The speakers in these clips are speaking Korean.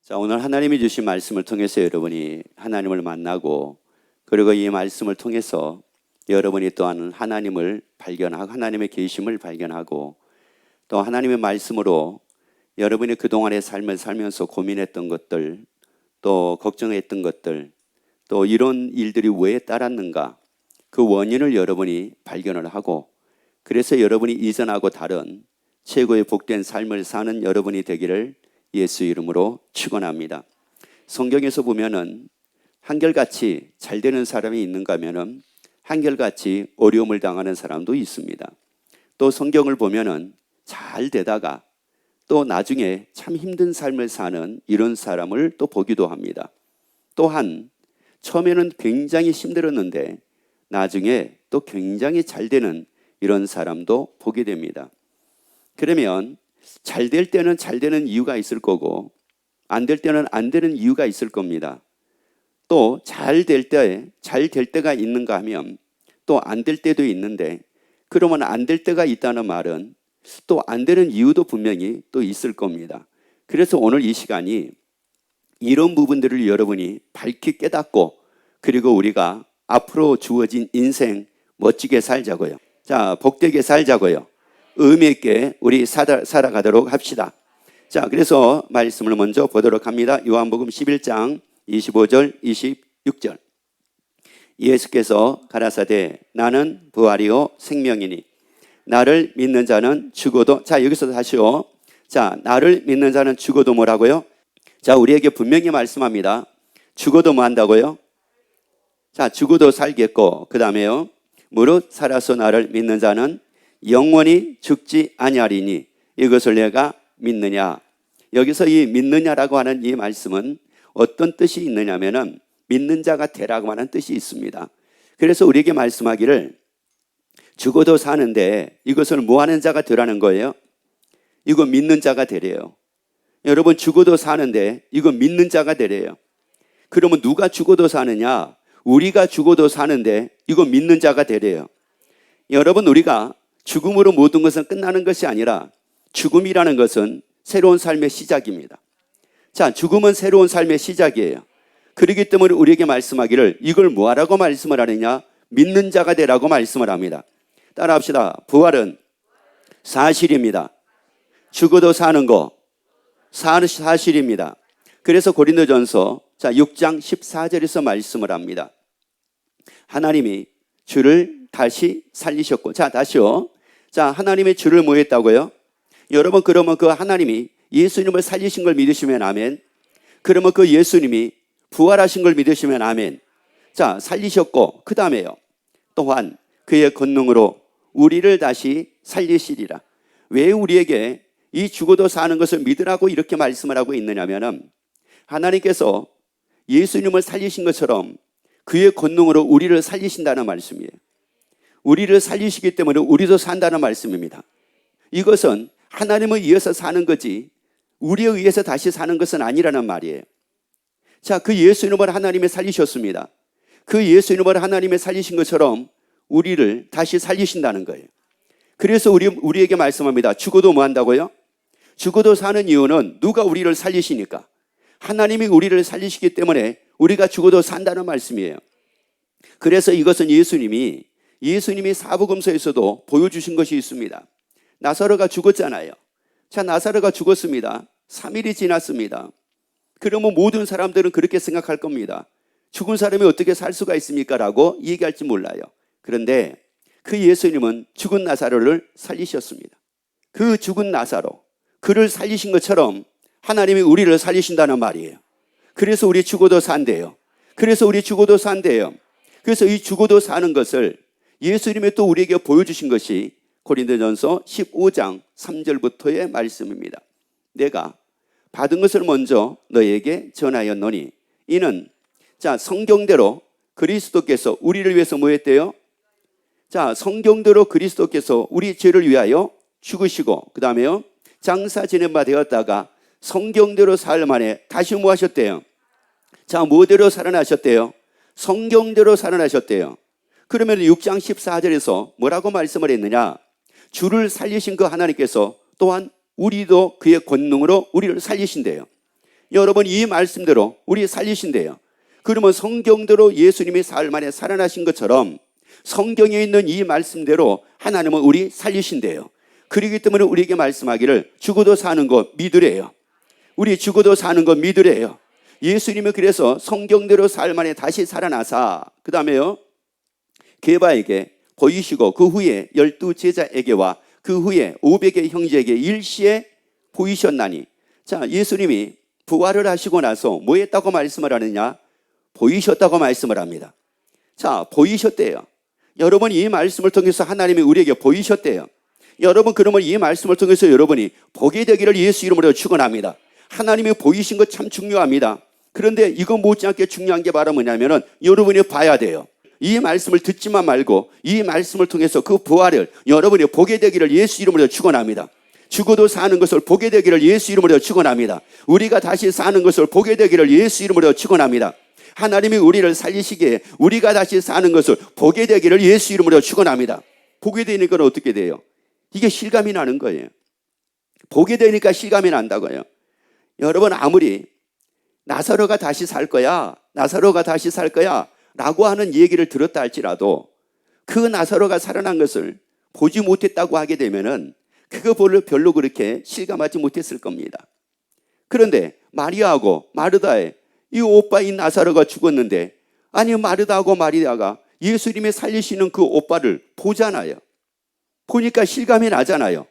자, 오늘 하나님이 주신 말씀을 통해서 여러분이 하나님을 만나고, 그리고 이 말씀을 통해서 여러분이 또한 하나님을 발견하고 하나님의 계심을 발견하고, 또 하나님의 말씀으로 여러분이 그동안의 삶을 살면서 고민했던 것들, 또 걱정했던 것들, 또 이런 일들이 왜 따랐는가, 그 원인을 여러분이 발견을 하고, 그래서 여러분이 이전하고 다른 최고의 복된 삶을 사는 여러분이 되기를 예수 이름으로 축원합니다. 성경에서 보면은 한결같이 잘 되는 사람이 있는가 하면은 한결같이 어려움을 당하는 사람도 있습니다. 또 성경을 보면은 잘 되다가 또 나중에 참 힘든 삶을 사는 이런 사람을 또 보기도 합니다. 또한 처음에는 굉장히 힘들었는데 나중에 또 굉장히 잘 되는 이런 사람도 보게 됩니다. 그러면 잘 될 때는 잘 되는 이유가 있을 거고, 안 될 때는 안 되는 이유가 있을 겁니다. 또 잘 될 때가 있는가 하면 또 안 될 때도 있는데, 그러면 안 될 때가 있다는 말은 또 안 되는 이유도 분명히 또 있을 겁니다. 그래서 오늘 이 시간이 이런 부분들을 여러분이 밝히 깨닫고, 그리고 우리가 앞으로 주어진 인생 멋지게 살자고요. 자, 복되게 살자고요. 의미 있게 우리 살아가도록 합시다. 자, 그래서 말씀을 먼저 보도록 합니다. 요한복음 11장 25절 26절. 예수께서 가라사대 나는 부활이요 생명이니 나를 믿는 자는 죽어도, 자, 여기서 다시요. 자, 나를 믿는 자는 죽어도 뭐라고요? 자, 우리에게 분명히 말씀합니다. 죽어도 뭐 한다고요? 자, 죽어도 살겠고, 그 다음에요. 무릇 살아서 나를 믿는 자는 영원히 죽지 아니하리니 이것을 내가 믿느냐. 여기서 이 믿느냐라고 하는 이 말씀은 어떤 뜻이 있느냐면은 믿는 자가 되라고 하는 뜻이 있습니다. 그래서 우리에게 말씀하기를 죽어도 사는데 이것을 뭐 하는 자가 되라는 거예요? 이거 믿는 자가 되래요. 여러분, 죽어도 사는데 이거 믿는 자가 되래요. 그러면 누가 죽어도 사느냐? 우리가 죽어도 사는데 이거 믿는 자가 되래요. 여러분, 우리가 죽음으로 모든 것은 끝나는 것이 아니라 죽음이라는 것은 새로운 삶의 시작입니다. 자, 죽음은 새로운 삶의 시작이에요. 그렇기 때문에 우리에게 말씀하기를 이걸 뭐하라고 말씀을 하느냐? 믿는 자가 되라고 말씀을 합니다. 따라합시다. 부활은 사실입니다. 죽어도 사는 거 사실입니다. 그래서 고린도전서 6장 14절에서 말씀을 합니다. 하나님이 주를 다시 살리셨고, 자, 다시요. 자, 하나님의 주를 뭐 했다고요? 여러분, 그러면 그 하나님이 예수님을 살리신 걸 믿으시면 아멘. 그러면 그 예수님이 부활하신 걸 믿으시면 아멘. 자, 살리셨고, 그 다음에요. 또한 그의 권능으로 우리를 다시 살리시리라. 왜 우리에게 이 죽어도 사는 것을 믿으라고 이렇게 말씀을 하고 있느냐면은 하나님께서 예수님을 살리신 것처럼 그의 권능으로 우리를 살리신다는 말씀이에요. 우리를 살리시기 때문에 우리도 산다는 말씀입니다. 이것은 하나님을 위해서 사는 거지 우리에 의해서 다시 사는 것은 아니라는 말이에요. 자, 그 예수님을 하나님이 살리셨습니다. 그 예수님을 하나님이 살리신 것처럼 우리를 다시 살리신다는 거예요. 그래서 우리에게 말씀합니다. 죽어도 뭐 한다고요? 죽어도 사는 이유는 누가 우리를 살리시니까. 하나님이 우리를 살리시기 때문에 우리가 죽어도 산다는 말씀이에요. 그래서 이것은 예수님이 사복음서에서도 보여주신 것이 있습니다. 나사로가 죽었잖아요. 자, 나사로가 죽었습니다. 3일이 지났습니다. 그러면 모든 사람들은 그렇게 생각할 겁니다. 죽은 사람이 어떻게 살 수가 있습니까? 라고 얘기할지 몰라요. 그런데 그 예수님은 죽은 나사로를 살리셨습니다. 그 죽은 나사로, 그를 살리신 것처럼 하나님이 우리를 살리신다는 말이에요. 그래서 우리 죽어도 산대요. 그래서 이 죽어도 사는 것을 예수님이 또 우리에게 보여주신 것이 고린도전서 15장 3절부터의 말씀입니다. 내가 받은 것을 먼저 너에게 전하였노니 이는, 자, 성경대로 그리스도께서 우리를 위해서 뭐 했대요? 자, 성경대로 그리스도께서 우리 죄를 위하여 죽으시고, 그 다음에요, 장사 지낸 바 되었다가 성경대로 사흘 만에 다시 뭐 하셨대요? 자, 뭐대로 살아나셨대요? 성경대로 살아나셨대요. 그러면 6장 14절에서 뭐라고 말씀을 했느냐? 주를 살리신 그 하나님께서 또한 우리도 그의 권능으로 우리를 살리신대요. 여러분 이 말씀대로 우리 살리신대요. 그러면 성경대로 예수님이 사흘 만에 살아나신 것처럼 성경에 있는 이 말씀대로 하나님은 우리 살리신대요. 그렇기 때문에 우리에게 말씀하기를 죽어도 사는 것 믿으래요. 우리 죽어도 사는 것 믿으래요. 예수님은 그래서 성경대로 사흘 만에 다시 살아나사 그 다음에요 게바에게 보이시고 그 후에 12 제자에게와 그 후에 500의 형제에게 일시에 보이셨나니. 자, 예수님이 부활을 하시고 나서 뭐 했다고 말씀을 하느냐? 보이셨다고 말씀을 합니다. 자, 보이셨대요. 여러분 이 말씀을 통해서 하나님이 우리에게 보이셨대요. 여러분 그러면 이 말씀을 통해서 여러분이 보게 되기를 예수 이름으로 축원합니다. 하나님이 보이신 것 참 중요합니다. 그런데 이거 못지않게 중요한 게 바로 뭐냐면은 여러분이 봐야 돼요. 이 말씀을 듣지만 말고 이 말씀을 통해서 그 부활을 여러분이 보게 되기를 예수 이름으로 축원합니다. 죽어도 사는 것을 보게 되기를 예수 이름으로 축원합니다. 우리가 다시 사는 것을 보게 되기를 예수 이름으로 축원합니다. 하나님이 우리를 살리시기에 우리가 다시 사는 것을 보게 되기를 예수 이름으로 축원합니다. 보게 되니까 어떻게 돼요? 이게 실감이 나는 거예요. 보게 되니까 실감이 난다고요. 여러분 아무리 나사로가 다시 살 거야, 나사로가 다시 살 거야 라고 하는 얘기를 들었다 할지라도 그 나사로가 살아난 것을 보지 못했다고 하게 되면은 그거 별로 그렇게 실감하지 못했을 겁니다. 그런데 마리아하고 마르다의 이 오빠인 나사로가 죽었는데 아니 마르다하고 마리아가 예수님이 살리시는 그 오빠를 보잖아요. 보니까 실감이 나잖아요.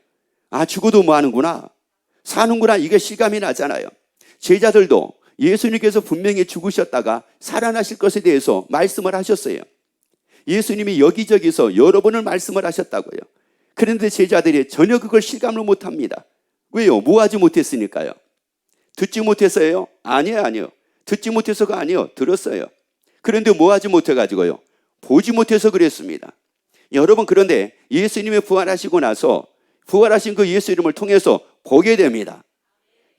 아 죽어도 뭐 하는구나, 사는구나, 이게 실감이 나잖아요. 제자들도 예수님께서 분명히 죽으셨다가 살아나실 것에 대해서 말씀을 하셨어요. 예수님이 여기저기서 여러 번을 말씀을 하셨다고요. 그런데 제자들이 전혀 그걸 실감을 못합니다. 왜요? 뭐 하지 못했으니까요. 듣지 못해서요? 아니에요. 듣지 못해서가 아니에요. 들었어요. 그런데 뭐 하지 못해가지고요? 보지 못해서 그랬습니다. 여러분 그런데 예수님이 부활하시고 나서 부활하신 그 예수 이름을 통해서 보게 됩니다.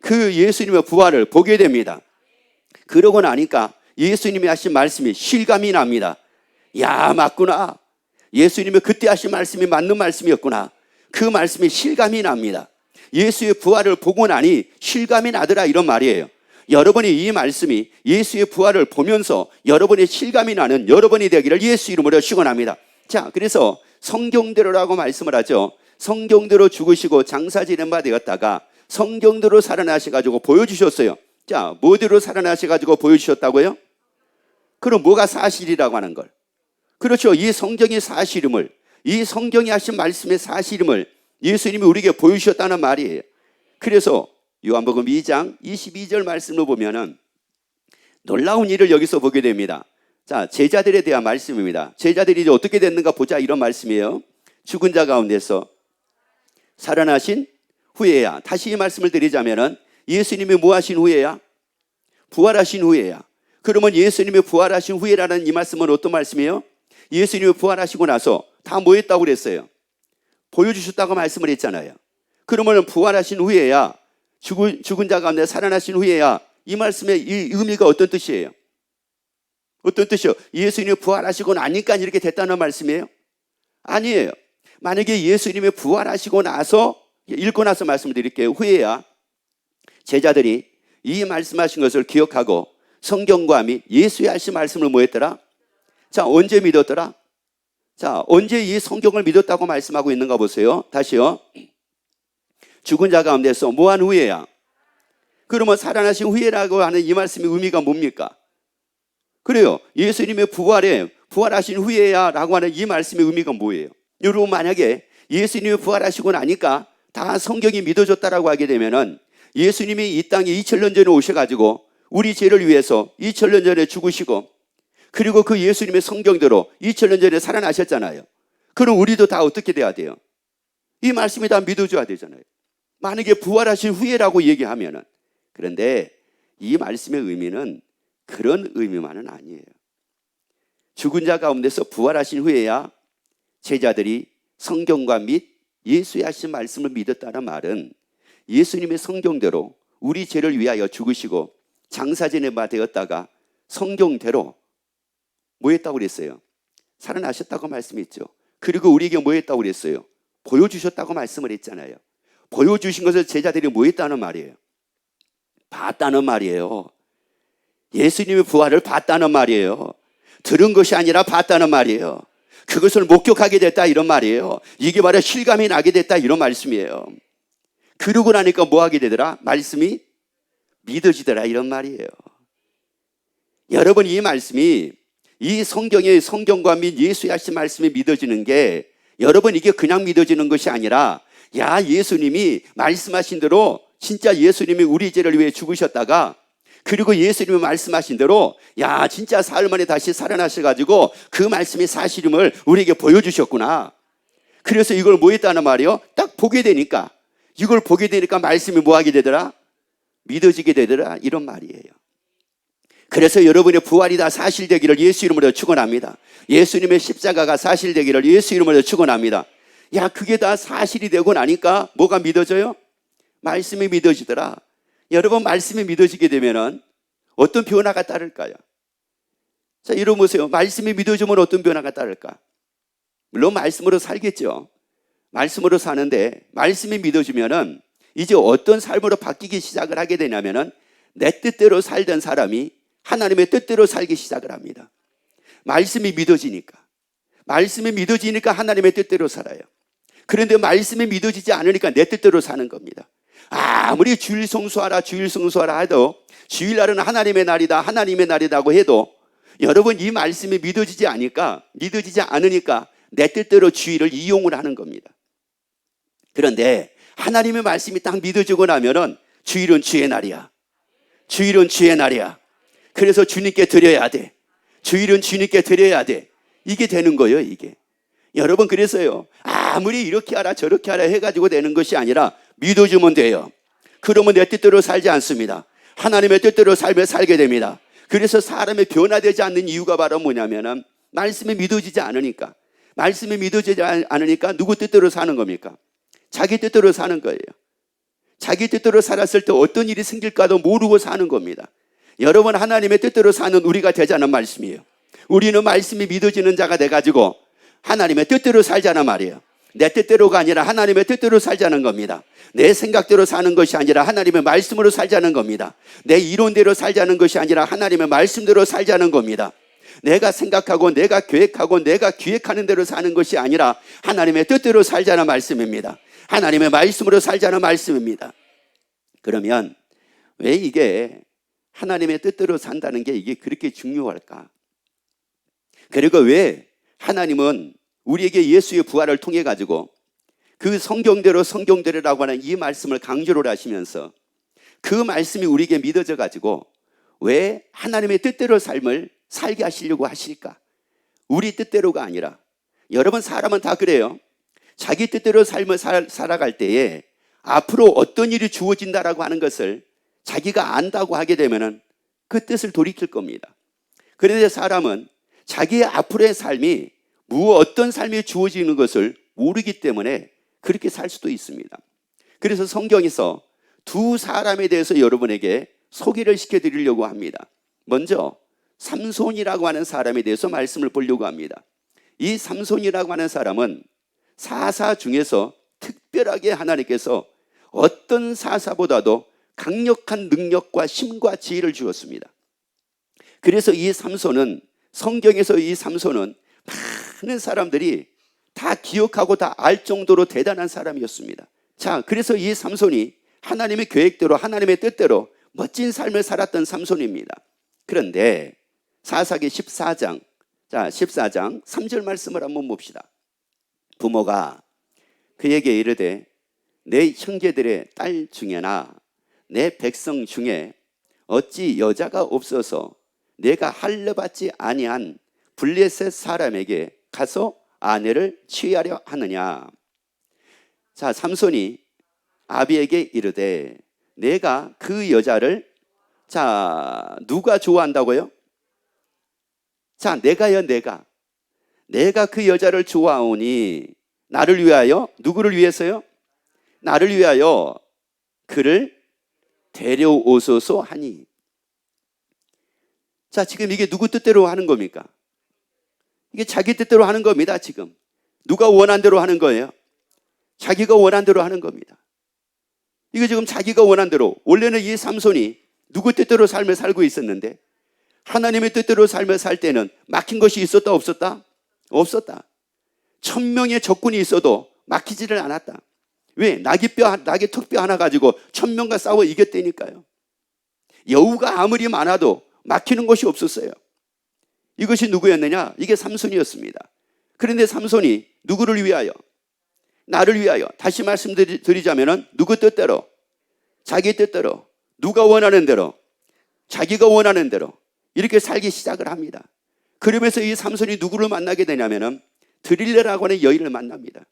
그 예수님의 부활을 보게 됩니다. 그러고 나니까 예수님이 하신 말씀이 실감이 납니다. 야 맞구나. 예수님이 그때 하신 말씀이 맞는 말씀이었구나. 그 말씀이 실감이 납니다. 예수의 부활을 보고 나니 실감이 나더라 이런 말이에요. 여러분이 이 말씀이 예수의 부활을 보면서 여러분의 실감이 나는 여러분이 되기를 예수 이름으로 축원합니다. 자, 그래서 성경대로라고 말씀을 하죠. 성경대로 죽으시고 장사 지낸 바 되었다가 성경대로 살아나셔가지고 보여주셨어요. 자, 뭐대로 살아나셔가지고 보여주셨다고요? 그럼 뭐가 사실이라고 하는 걸? 그렇죠. 이 성경의 사실임을, 이 성경이 하신 말씀의 사실임을 예수님이 우리에게 보여주셨다는 말이에요. 그래서 요한복음 2장 22절 말씀을 보면은 놀라운 일을 여기서 보게 됩니다. 자, 제자들에 대한 말씀입니다. 제자들이 이제 어떻게 됐는가 보자 이런 말씀이에요. 죽은 자 가운데서 살아나신 후에야. 다시 이 말씀을 드리자면은 예수님이 뭐 하신 후에야? 부활하신 후에야. 그러면 예수님이 부활하신 후에라는 이 말씀은 어떤 말씀이에요? 예수님이 부활하시고 나서 다 뭐 했다고 그랬어요? 보여주셨다고 말씀을 했잖아요. 그러면 부활하신 후에야, 죽은 자 가운데 살아나신 후에야, 이 말씀의 이 의미가 어떤 뜻이에요? 어떤 뜻이요? 예수님이 부활하시고 나니까 이렇게 됐다는 말씀이에요? 아니에요. 만약에 예수님이 부활하시고 나서, 읽고 나서 말씀드릴게요. 후에야 제자들이 이 말씀하신 것을 기억하고 성경과 및 예수의 하신 말씀을 뭐 했더라? 자, 언제 믿었더라? 자, 언제 이 성경을 믿었다고 말씀하고 있는가 보세요. 다시요. 죽은 자 가운데서 뭐한 후에야? 그러면 살아나신 후에라고 하는 이 말씀의 의미가 뭡니까? 그래요. 예수님의 부활하신 후에야 라고 하는 이 말씀의 의미가 뭐예요? 여러분 만약에 예수님이 부활하시고 나니까 다 성경이 믿어졌다라고 하게 되면은 예수님이 이 땅에 2000년 전에 오셔가지고 우리 죄를 위해서 2000년 전에 죽으시고 그리고 그 예수님의 성경대로 2000년 전에 살아나셨잖아요. 그럼 우리도 다 어떻게 돼야 돼요? 이 말씀이 다 믿어줘야 되잖아요. 만약에 부활하신 후에라고 얘기하면은. 그런데 이 말씀의 의미는 그런 의미만은 아니에요. 죽은 자 가운데서 부활하신 후에야 제자들이 성경과 및 예수의 하신 말씀을 믿었다는 말은 예수님의 성경대로 우리 죄를 위하여 죽으시고 장사지낸 바 되었다가 성경대로 뭐 했다고 그랬어요? 살아나셨다고 말씀했죠. 그리고 우리에게 뭐 했다고 그랬어요? 보여주셨다고 말씀을 했잖아요. 보여주신 것을 제자들이 뭐 했다는 말이에요? 봤다는 말이에요. 예수님의 부활을 봤다는 말이에요. 들은 것이 아니라 봤다는 말이에요. 그것을 목격하게 됐다 이런 말이에요. 이게 바로 실감이 나게 됐다 이런 말씀이에요. 그러고 나니까 뭐 하게 되더라? 말씀이 믿어지더라 이런 말이에요. 여러분, 이 말씀이 이 성경의 성경과 및 예수의 하신 말씀이 믿어지는 게 여러분 이게 그냥 믿어지는 것이 아니라 야, 예수님이 말씀하신 대로 진짜 예수님이 우리 죄를 위해 죽으셨다가 그리고 예수님이 말씀하신 대로 야, 진짜 사흘 만에 다시 살아나셔가지고 그 말씀이 사실임을 우리에게 보여주셨구나. 그래서 이걸 뭐 했다는 말이요? 딱 보게 되니까, 이걸 보게 되니까 말씀이 뭐 하게 되더라? 믿어지게 되더라 이런 말이에요. 그래서 여러분의 부활이 다 사실되기를 예수 이름으로 축원합니다. 예수님의 십자가가 사실되기를 예수 이름으로 축원합니다. 야, 그게 다 사실이 되고 나니까 뭐가 믿어져요? 말씀이 믿어지더라. 여러분, 말씀이 믿어지게 되면은 어떤 변화가 따를까요? 자, 이러고 보세요. 말씀이 믿어지면 어떤 변화가 따를까? 물론 말씀으로 살겠죠. 말씀으로 사는데 말씀이 믿어지면은 이제 어떤 삶으로 바뀌기 시작을 하게 되냐면은 내 뜻대로 살던 사람이 하나님의 뜻대로 살기 시작을 합니다. 말씀이 믿어지니까. 말씀이 믿어지니까 하나님의 뜻대로 살아요. 그런데 말씀이 믿어지지 않으니까 내 뜻대로 사는 겁니다. 아무리 주일 성수하라 해도 주일날은 하나님의 날이다 하나님의 날이라고 해도 여러분, 이 말씀이 믿어지지 않으니까 내 뜻대로 주일을 이용을 하는 겁니다. 그런데 하나님의 말씀이 딱 믿어지고 나면은 주일은 주의 날이야. 주일은 주의 날이야. 그래서 주님께 드려야 돼. 주일은 주님께 드려야 돼. 이게 되는 거예요, 이게. 여러분, 그래서요, 아무리 이렇게 하라 저렇게 하라 해가지고 되는 것이 아니라 믿어주면 돼요. 그러면 내 뜻대로 살지 않습니다. 하나님의 뜻대로 살게 됩니다. 그래서 사람이 변화되지 않는 이유가 바로 뭐냐면은 말씀이 믿어지지 않으니까. 말씀이 믿어지지 않으니까 누구 뜻대로 사는 겁니까? 자기 뜻대로 사는 거예요. 자기 뜻대로 살았을 때 어떤 일이 생길까도 모르고 사는 겁니다. 여러분, 하나님의 뜻대로 사는 우리가 되자는 말씀이에요. 우리는 말씀이 믿어지는 자가 돼가지고 하나님의 뜻대로 살자는 말이에요. 내 뜻대로가 아니라 하나님의 뜻대로 살자는 겁니다. 내 생각대로 사는 것이 아니라 하나님의 말씀으로 살자는 겁니다. 내 이론대로 살자는 것이 아니라 하나님의 말씀대로 살자는 겁니다. 내가 생각하고 내가 계획하고 내가 기획하는 대로 사는 것이 아니라 하나님의 뜻대로 살자는 말씀입니다. 하나님의 말씀으로 살자는 말씀입니다. 그러면 왜 이게 하나님의 뜻대로 산다는 게 이게 그렇게 중요할까? 그리고 왜 하나님은 우리에게 예수의 부활을 통해 가지고 그 성경대로라고 하는 이 말씀을 강조를 하시면서 그 말씀이 우리에게 믿어져 가지고 왜 하나님의 뜻대로 삶을 살게 하시려고 하실까? 우리 뜻대로가 아니라. 여러분, 사람은 다 그래요. 자기 뜻대로 삶을 살아갈 때에 앞으로 어떤 일이 주어진다라고 하는 것을 자기가 안다고 하게 되면은 그 뜻을 돌이킬 겁니다. 그런데 사람은 자기의 앞으로의 삶이 어떤 삶이 주어지는 것을 모르기 때문에 그렇게 살 수도 있습니다. 그래서 성경에서 두 사람에 대해서 여러분에게 소개를 시켜드리려고 합니다. 먼저 삼손이라고 하는 사람에 대해서 말씀을 보려고 합니다. 이 삼손이라고 하는 사람은 사사 중에서 특별하게 하나님께서 어떤 사사보다도 강력한 능력과 힘과 지혜를 주었습니다. 그래서 이 삼손은, 성경에서 이 삼손은 많은 사람들이 다 기억하고 다 알 정도로 대단한 사람이었습니다. 자, 그래서 이 삼손이 하나님의 계획대로 하나님의 뜻대로 멋진 삶을 살았던 삼손입니다. 그런데 사사기 14장 3절 말씀을 한번 봅시다. 부모가 그에게 이르되 내 형제들의 딸 중에나 내 백성 중에 어찌 여자가 없어서 내가 할례받지 아니한 블레셋 사람에게 가서 아내를 취하려 하느냐. 자, 삼손이 아비에게 이르되 내가 그 여자를, 자, 누가 좋아한다고요? 자, 내가요, 내가 그 여자를 좋아하오니 나를 위하여, 누구를 위해서요? 나를 위하여 그를 데려오소서 하니. 자, 지금 이게 누구 뜻대로 하는 겁니까? 이게 자기 뜻대로 하는 겁니다. 지금 누가 원한 대로 하는 거예요? 자기가 원한 대로 하는 겁니다. 이거 지금 자기가 원한 대로, 원래는 이 삼손이 누구 뜻대로 삶을 살고 있었는데 하나님의 뜻대로 삶을 살 때는 막힌 것이 있었다 없었다? 없었다. 1000명의 적군이 있어도 막히지를 않았다. 왜? 낙의 턱뼈 하나 가지고 1000명과 싸워 이겼다니까요. 여우가 아무리 많아도 막히는 것이 없었어요. 이것이 누구였느냐? 이게 삼손이었습니다. 그런데 삼손이 누구를 위하여? 나를 위하여. 다시 말씀드리자면 누구 뜻대로? 자기 뜻대로. 누가 원하는 대로? 자기가 원하는 대로 이렇게 살기 시작을 합니다. 그러면서 이 삼손이 누구를 만나게 되냐면 드릴라라고 하는 여인을 만납니다.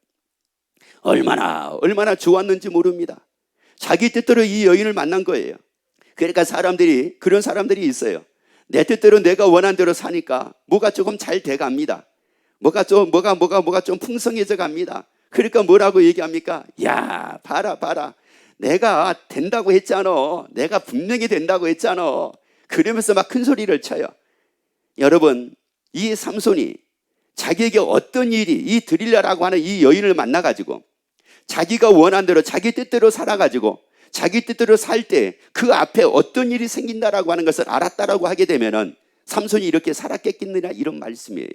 얼마나 좋았는지 모릅니다. 자기 뜻대로 이 여인을 만난 거예요. 그러니까 그런 사람들이 있어요. 내 뜻대로 내가 원한 대로 사니까 뭐가 조금 잘 돼갑니다. 뭐가 좀 풍성해져 갑니다. 그러니까 뭐라고 얘기합니까? 야, 봐라. 내가 된다고 했잖아. 내가 분명히 된다고 했잖아. 그러면서 막 큰 소리를 쳐요. 여러분, 이 삼손이 자기에게 어떤 일이, 이 드릴라라고 하는 이 여인을 만나가지고 자기가 원한 대로 자기 뜻대로 살아가지고 자기 뜻대로 살 때 그 앞에 어떤 일이 생긴다라고 하는 것을 알았다라고 하게 되면은 삼손이 이렇게 살았겠느냐 이런 말씀이에요.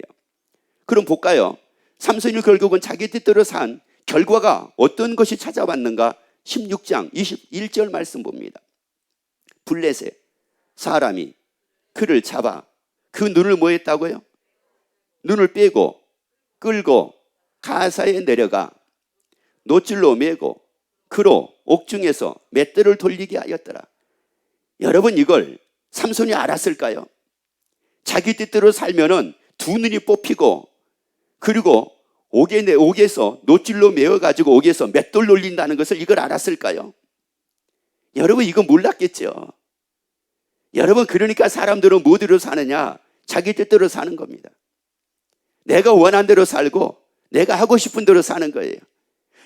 그럼 볼까요? 삼손이 결국은 자기 뜻대로 산 결과가 어떤 것이 찾아왔는가? 16장 21절 말씀 봅니다. 블레셋 사람이 그를 잡아 그 눈을 뭐 했다고요? 눈을 빼고 끌고 가사에 내려가 노줄로 매고 그로 옥중에서 맷대를 돌리게 하였더라. 여러분, 이걸 삼손이 알았을까요? 자기 뜻대로 살면은 두 눈이 뽑히고 그리고 옥에서 노줄로 메어가지고 옥에서 맷돌 돌린다는 것을 이걸 알았을까요? 여러분, 이거 몰랐겠죠. 여러분, 그러니까 사람들은 뭐대로 사느냐? 자기 뜻대로 사는 겁니다. 내가 원한 대로 살고 내가 하고 싶은 대로 사는 거예요.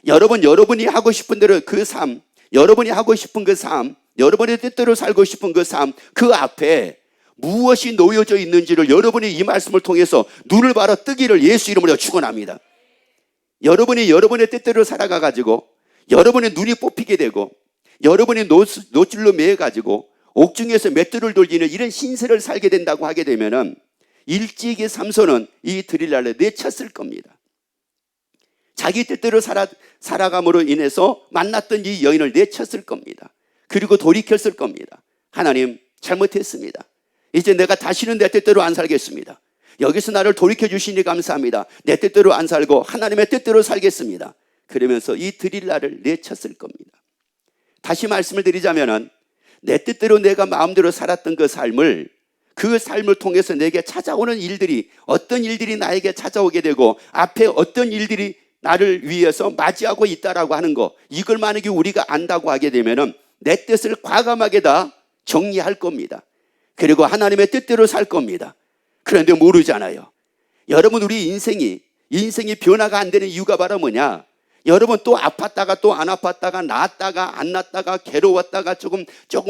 여러분이 하고 싶은 대로 그 삶, 여러분이 하고 싶은 그 삶, 여러분의 뜻대로 살고 싶은 그 삶, 그 앞에 무엇이 놓여져 있는지를 여러분이 이 말씀을 통해서 눈을 바로 뜨기를 예수 이름으로 축원합니다. 여러분이 여러분의 뜻대로 살아가가지고 여러분의 눈이 뽑히게 되고 여러분이 노줄로 매어가지고 옥중에서 맷돌을 돌리는 이런 신세를 살게 된다고 하게 되면은 일찍이 삼손은 이 드릴라를 내쳤을 겁니다. 자기 뜻대로 살아감으로 인해서 만났던 이 여인을 내쳤을 겁니다. 그리고 돌이켰을 겁니다. 하나님, 잘못했습니다. 이제 내가 다시는 내 뜻대로 안 살겠습니다. 여기서 나를 돌이켜 주시니 감사합니다. 내 뜻대로 안 살고 하나님의 뜻대로 살겠습니다. 그러면서 이 드릴라를 내쳤을 겁니다. 다시 말씀을 드리자면은 내 뜻대로 내가 마음대로 살았던 그 삶을 통해서 내게 찾아오는 일들이, 어떤 일들이 나에게 찾아오게 되고 앞에 어떤 일들이 나를 위해서 맞이하고 있다라고 하는 거, 이걸 만약에 우리가 안다고 하게 되면은 내 뜻을 과감하게 다 정리할 겁니다. 그리고 하나님의 뜻대로 살 겁니다. 그런데 모르잖아요. 여러분, 우리 인생이 변화가 안 되는 이유가 바로 뭐냐? 여러분, 또 아팠다가 또 안 아팠다가 나았다가 안 나았다가 괴로웠다가 조금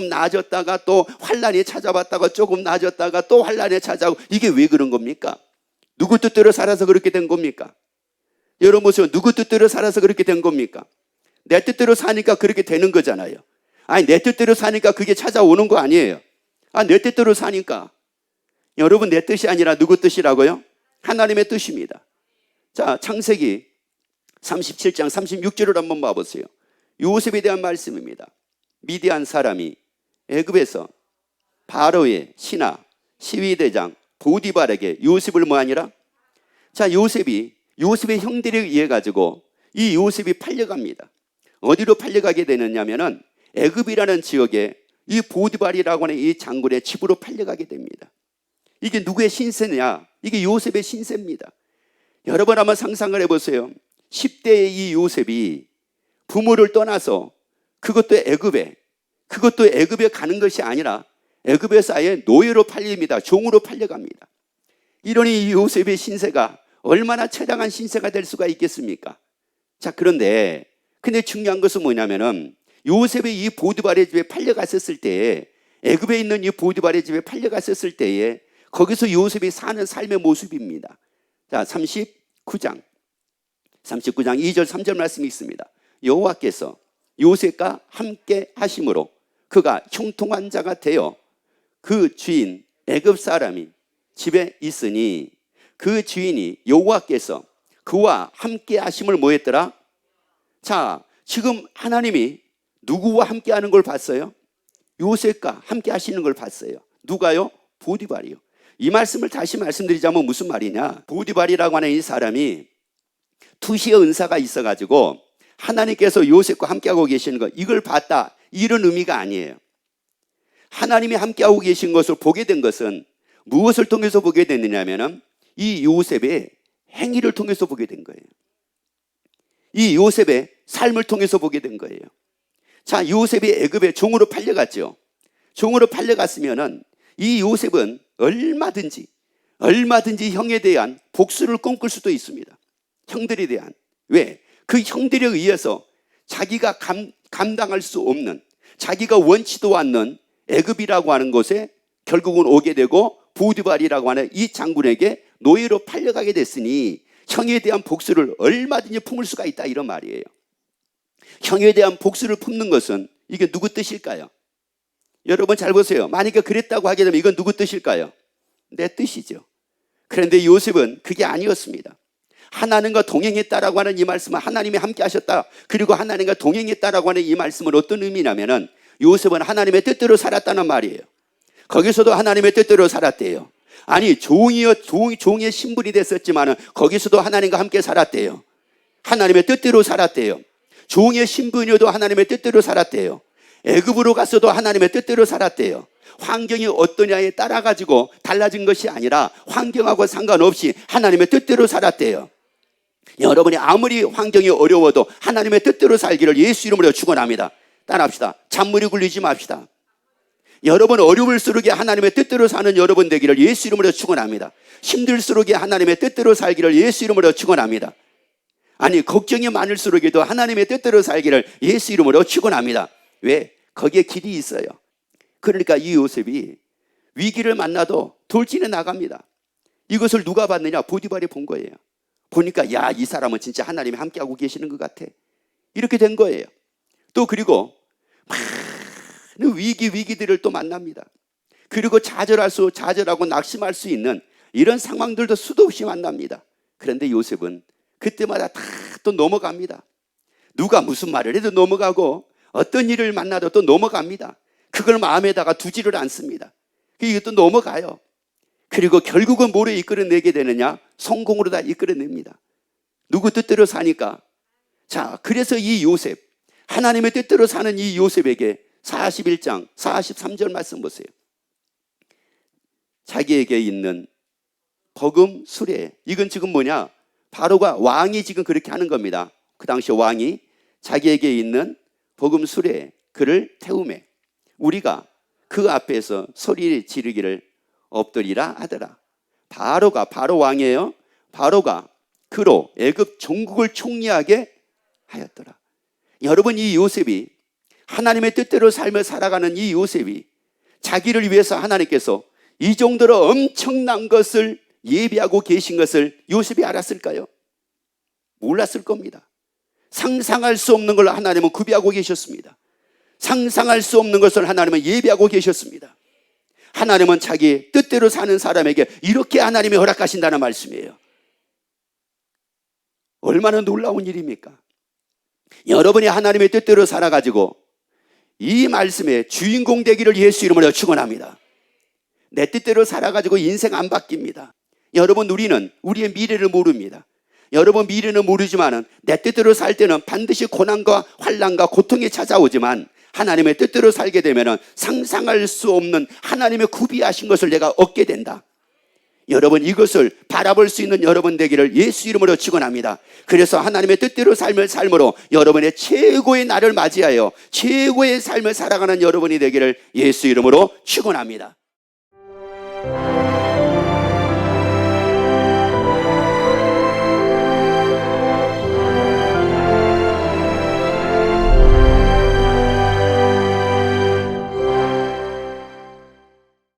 나아졌다가 또 환난이 찾아왔다가 조금 나아졌다가 또 환난이 찾아오고, 이게 왜 그런 겁니까? 누구 뜻대로 살아서 그렇게 된 겁니까? 여러분 보세요. 누구 뜻대로 살아서 그렇게 된 겁니까? 내 뜻대로 사니까 그렇게 되는 거잖아요. 아니, 내 뜻대로 사니까 그게 찾아오는 거 아니에요. 내 뜻대로 사니까. 여러분, 내 뜻이 아니라 누구 뜻이라고요? 하나님의 뜻입니다. 자, 창세기 37장 36절을 한번 봐보세요. 요셉에 대한 말씀입니다. 미디안 사람이 애굽에서 바로의 신하 시위대장 보디발에게 요셉을 뭐하니라? 자, 요셉의 형들에 의해 가지고 이 요셉이 팔려갑니다. 어디로 팔려가게 되느냐면은 애굽이라는 지역에 이 보디발이라고 하는 이 장군의 집으로 팔려가게 됩니다. 이게 누구의 신세냐? 이게 요셉의 신세입니다. 여러분, 한번 상상을 해보세요. 10대의 이 요셉이 부모를 떠나서 그것도 애굽에 가는 것이 아니라 애굽에서 아예 노예로 팔립니다. 종으로 팔려갑니다. 이러니 이 요셉의 신세가 얼마나 처량한 신세가 될 수가 있겠습니까? 자, 근데 중요한 것은 뭐냐면은 요셉이 이 보디발의 집에 팔려갔었을 때에, 애굽에 있는 이 보디발의 집에 팔려갔었을 때에 거기서 요셉이 사는 삶의 모습입니다. 자, 39장 2절 3절 말씀이 있습니다. 여호와께서 요셉과 함께 하심으로 그가 형통한 자가 되어 그 주인 애굽 사람이 집에 있으니 그 주인이 여호와께서 그와 함께 하심을 뭐 했더라? 자, 지금 하나님이 누구와 함께 하는 걸 봤어요? 요셉과 함께 하시는 걸 봤어요. 누가요? 보디발이요. 이 말씀을 다시 말씀드리자면 무슨 말이냐? 보디발이라고 하는 이 사람이 투시의 은사가 있어가지고 하나님께서 요셉과 함께하고 계시는 것, 이걸 봤다, 이런 의미가 아니에요. 하나님이 함께하고 계신 것을 보게 된 것은 무엇을 통해서 보게 됐느냐면 이 요셉의 행위를 통해서 보게 된 거예요. 이 요셉의 삶을 통해서 보게 된 거예요. 자, 요셉이 애굽에 종으로 팔려갔죠. 종으로 팔려갔으면은 이 요셉은 얼마든지 형에 대한 복수를 꿈꿀 수도 있습니다. 형들에 대한. 왜? 그 형들에 의해서 자기가 감당할 수 없는, 자기가 원치도 않는 애굽이라고 하는 곳에 결국은 오게 되고 보디발이라고 하는 이 장군에게 노예로 팔려가게 됐으니 형에 대한 복수를 얼마든지 품을 수가 있다, 이런 말이에요. 형에 대한 복수를 품는 것은 이게 누구 뜻일까요? 여러분 잘 보세요. 만약에 그랬다고 하게 되면 이건 누구 뜻일까요? 내 뜻이죠. 그런데 요셉은 그게 아니었습니다. 하나님과 동행했다라고 하는 이 말씀은 하나님이 함께 하셨다, 그리고 하나님과 동행했다라고 하는 이 말씀은 어떤 의미냐면은 요셉은 하나님의 뜻대로 살았다는 말이에요. 거기서도 하나님의 뜻대로 살았대요. 아니, 종의 신분이 됐었지만은 거기서도 하나님과 함께 살았대요. 하나님의 뜻대로 살았대요. 종의 신분이어도 하나님의 뜻대로 살았대요. 애굽으로 갔어도 하나님의 뜻대로 살았대요. 환경이 어떠냐에 따라 가지고 달라진 것이 아니라 환경하고 상관없이 하나님의 뜻대로 살았대요. 여러분이 아무리 환경이 어려워도 하나님의 뜻대로 살기를 예수 이름으로 축원합니다. 따라합시다. 잔머리 굴리지 맙시다. 여러분 어려울수록 하나님의 뜻대로 사는 여러분 되기를 예수 이름으로 축원합니다. 힘들수록 하나님의 뜻대로 살기를 예수 이름으로 축원합니다. 아니, 걱정이 많을수록에도 하나님의 뜻대로 살기를 예수 이름으로 축원합니다. 왜? 거기에 길이 있어요. 그러니까 이 요셉이 위기를 만나도 돌진해 나갑니다. 이것을 누가 봤느냐? 보디발이 본 거예요. 보니까 야, 이 사람은 진짜 하나님이 함께하고 계시는 것 같아. 이렇게 된 거예요. 또 그리고 많은 위기들을 또 만납니다. 그리고 좌절하고 낙심할 수 있는 이런 상황들도 수도 없이 만납니다. 그런데 요셉은 그때마다 다 또 넘어갑니다. 누가 무슨 말을 해도 넘어가고 어떤 일을 만나도 또 넘어갑니다. 그걸 마음에다가 두지를 않습니다. 이게 또 넘어가요. 그리고 결국은 뭐로 이끌어내게 되느냐? 성공으로 다 이끌어냅니다. 누구 뜻대로 사니까. 자, 그래서 이 요셉, 하나님의 뜻대로 사는 이 요셉에게 41장 43절 말씀 보세요. 자기에게 있는 버금 수레, 이건 지금 뭐냐? 바로가 왕이 지금 그렇게 하는 겁니다. 그 당시 왕이 자기에게 있는 버금 수레 그를 태우매 우리가 그 앞에서 소리 지르기를 엎드리라 하더라. 바로 왕이에요. 바로가 그로 애굽 종국을 총리하게 하였더라. 여러분, 이 요셉이 하나님의 뜻대로 삶을 살아가는 이 요셉이 자기를 위해서 하나님께서 이 정도로 엄청난 것을 예비하고 계신 것을 요셉이 알았을까요? 몰랐을 겁니다. 상상할 수 없는 걸 하나님은 구비하고 계셨습니다. 상상할 수 없는 것을 하나님은 예비하고 계셨습니다. 하나님은 자기 뜻대로 사는 사람에게 이렇게 하나님이 허락하신다는 말씀이에요. 얼마나 놀라운 일입니까? 여러분이 하나님의 뜻대로 살아가지고 이 말씀의 주인공 되기를 예수 이름으로 축원합니다. 내 뜻대로 살아가지고 인생 안 바뀝니다. 여러분, 우리는 우리의 미래를 모릅니다. 여러분, 미래는 모르지만 내 뜻대로 살 때는 반드시 고난과 환난과 고통이 찾아오지만 하나님의 뜻대로 살게 되면 상상할 수 없는 하나님의 구비하신 것을 내가 얻게 된다. 여러분, 이것을 바라볼 수 있는 여러분 되기를 예수 이름으로 축원합니다. 그래서 하나님의 뜻대로 삶을 삶으로 여러분의 최고의 날을 맞이하여 최고의 삶을 살아가는 여러분이 되기를 예수 이름으로 축원합니다.